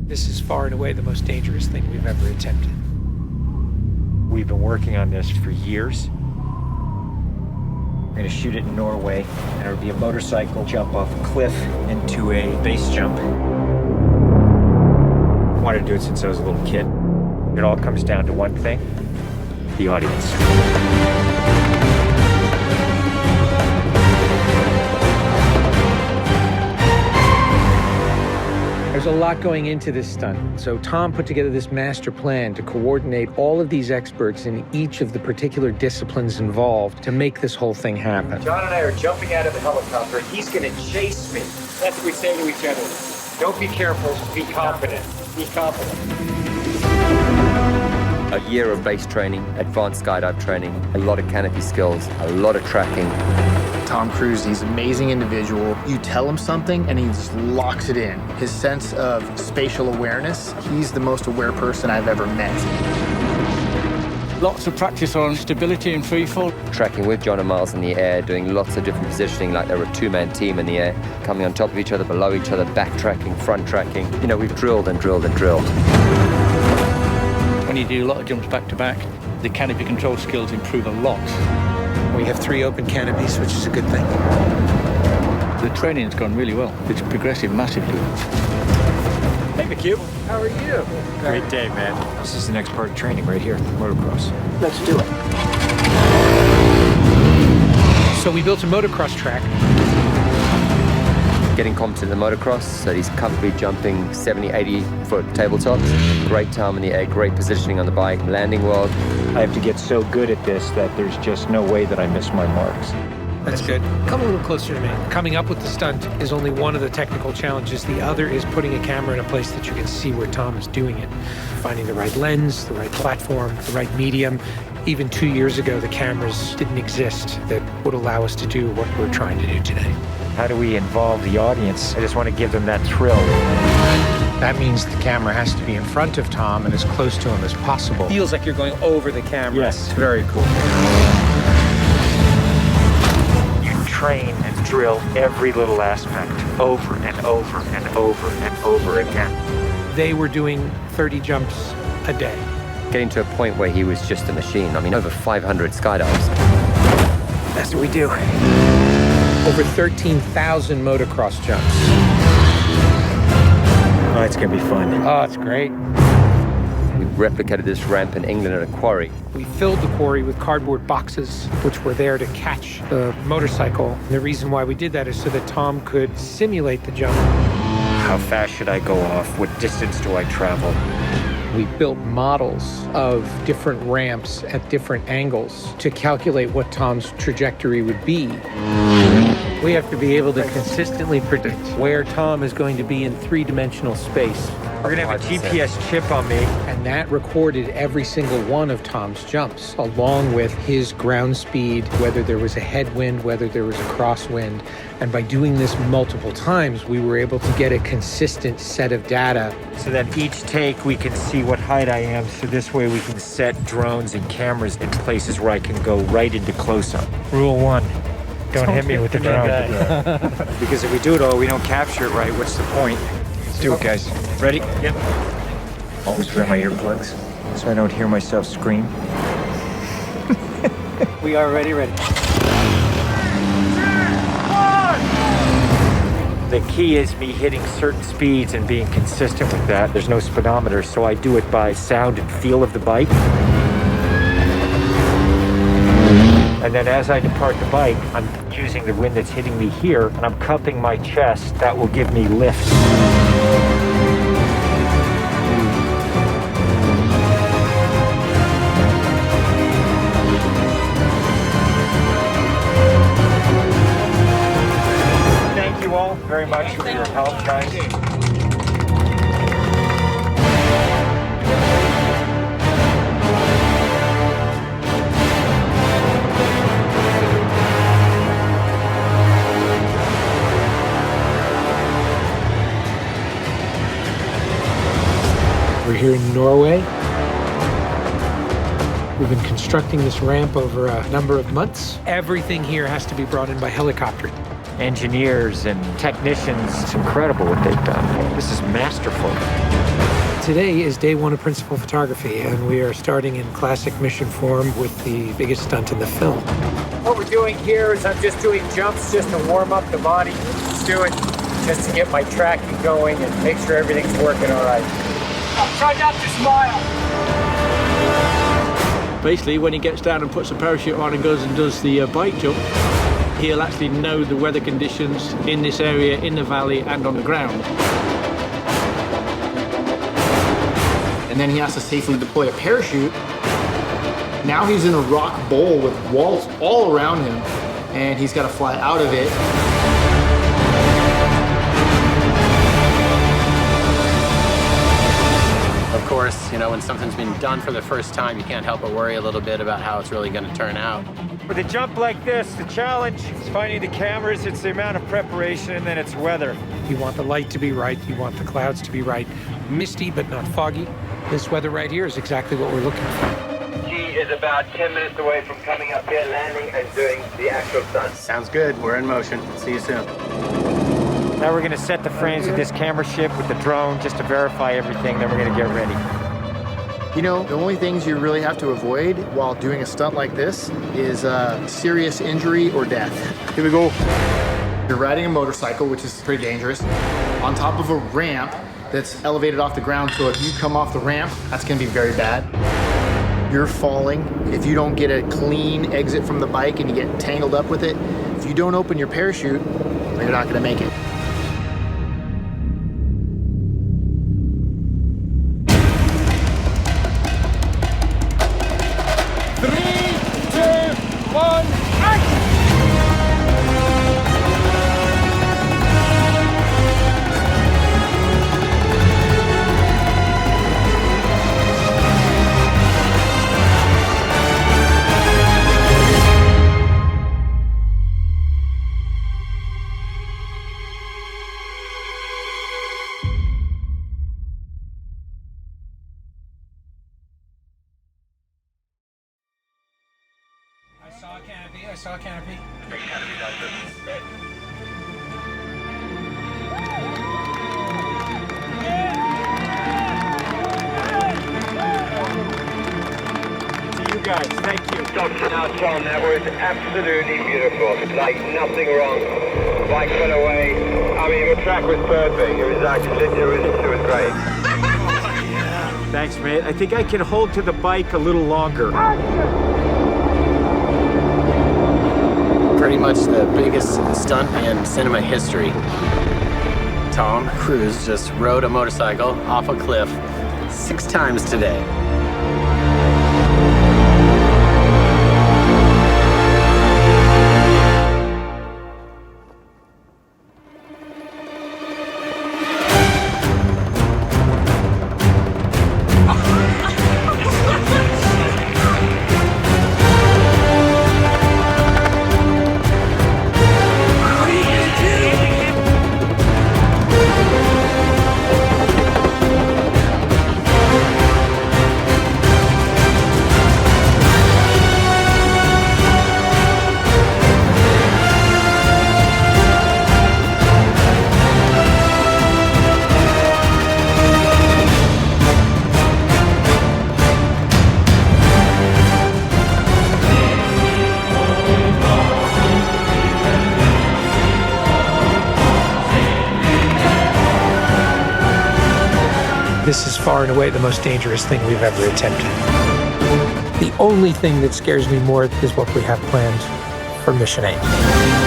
This is far and away the most dangerous thing we've ever attempted. We've been working on this for years. We're gonna shoot it in Norway, and it'll be a motorcycle jump off a cliff into a base jump. I wanted to do it since I was a little kid. It all comes down to one thing: the audience. There's a lot going into this stunt, so Tom put together this master plan to coordinate all of these experts in each of the particular disciplines involved to make this whole thing happen. John and I are jumping out of the helicopter. He's gonna chase me. That's what we say to each other. Don't be careful, be confident. Be confident. A year of base training, advanced skydive training, a lot of canopy skills, a lot of tracking. Tom Cruise, he's an amazing individual. You tell him something and he just locks it in. His sense of spatial awareness, he's the most aware person I've ever met. Lots of practice on stability and freefall. Tracking with John and Miles in the air, doing lots of different positioning like they're a two-man team in the air, coming on top of each other, below each other, backtracking, front tracking. You know, we've drilled and drilled and drilled. When you do a lot of jumps back to back, the canopy control skills improve a lot. We have 3 open canopies, which is a good thing. The training's gone really well. It's progressive massively. Hey, McHugh. How are you? Great day, man. This is the next part of training right here, motocross. Let's do it. So we built a motocross track. Getting competent in the motocross, so he's comfortably jumping 70, 80-foot tabletops. Great time in the air, great positioning on the bike, landing well. I have to get so good at this that there's just no way that I miss my marks. That's good. Come a little closer to me. Coming up with the stunt is only one of the technical challenges. The other is putting a camera in a place that you can see where Tom is doing it. Finding the right lens, the right platform, the right medium. Even 2 years ago, the cameras didn't exist that would allow us to do what we're trying to do today. How do we involve the audience? I just want to give them that thrill. That means the camera has to be in front of Tom and as close to him as possible. Feels like you're going over the camera. Yes, very cool. You train and drill every little aspect over and over and over and over again. They were doing 30 jumps a day. Getting to a point where he was just a machine. I mean, over 500 skydives. That's what we do. Over 13,000 motocross jumps. Oh, it's gonna be fun. Oh, it's great. We replicated this ramp in England at a quarry. We filled the quarry with cardboard boxes, which were there to catch the motorcycle. And the reason why we did that is so that Tom could simulate the jump. How fast should I go off? What distance do I travel? We built models of different ramps at different angles to calculate what Tom's trajectory would be. We have to be able to consistently predict where Tom is going to be in 3-dimensional space. We're gonna have a GPS chip on me. And that recorded every single one of Tom's jumps, along with his ground speed, whether there was a headwind, whether there was a crosswind. And by doing this multiple times, we were able to get a consistent set of data. So that each take we can see what height I am, so this way we can set drones and cameras in places where I can go right into close-up. Rule 1, don't hit me with the drone. Because if we do it all, we don't capture it right, what's the point? Let's do it, guys. Ready? Yep. Always wear my earplugs so I don't hear myself scream. We are ready. The key is me hitting certain speeds and being consistent with that. There's no speedometer, so I do it by sound and feel of the bike. And then as I depart the bike, I'm using the wind that's hitting me here, and I'm cupping my chest. That will give me lift. Thank you all very much for your help, guys. We're here in Norway. We've been constructing this ramp over a number of months. Everything here has to be brought in by helicopter. engineers and technicians. It's incredible what they've done. This is masterful. Today is day one of principal photography, and we are starting in classic mission form with the biggest stunt in the film. What we're doing here is I'm just doing jumps just to warm up the body. Let's do it just to get my tracking going and make sure everything's working all right. Try not to smile. Basically, when he gets down and puts a parachute on and goes and does the bike jump, he'll actually know the weather conditions in this area, in the valley, and on the ground. And then he has to safely deploy a parachute. Now he's in a rock bowl with walls all around him, and he's got to fly out of it. Of course, you know, when something's been done for the first time, you can't help but worry a little bit about how it's really going to turn out. With a jump like this, the challenge is finding the cameras, it's the amount of preparation, and then it's weather. You want the light to be right, you want the clouds to be right. Misty, but not foggy. This weather right here is exactly what we're looking for. He is about 10 minutes away from coming up here, landing, and doing the actual stunt. Sounds good. We're in motion. See you soon. Now we're gonna set the frames with this camera ship with the drone just to verify everything, then we're gonna get ready. You know, the only things you really have to avoid while doing a stunt like this is serious injury or death. Here we go. You're riding a motorcycle, which is pretty dangerous, on top of a ramp that's elevated off the ground, so if you come off the ramp, that's gonna be very bad. You're falling. If you don't get a clean exit from the bike and you get tangled up with it, if you don't open your parachute, you're not gonna make it. I saw a canopy. To you guys, thank you. Now, Tom, that was absolutely beautiful. Like nothing wrong. Bike went away. I mean, the track was perfect. It was actually, it was great. Thanks, mate. I think I can hold to the bike a little longer. Pretty much the biggest stunt in cinema history. Tom Cruise just rode a motorcycle off a cliff 6 times today. This is far and away the most dangerous thing we've ever attempted. The only thing that scares me more is what we have planned for Mission 8.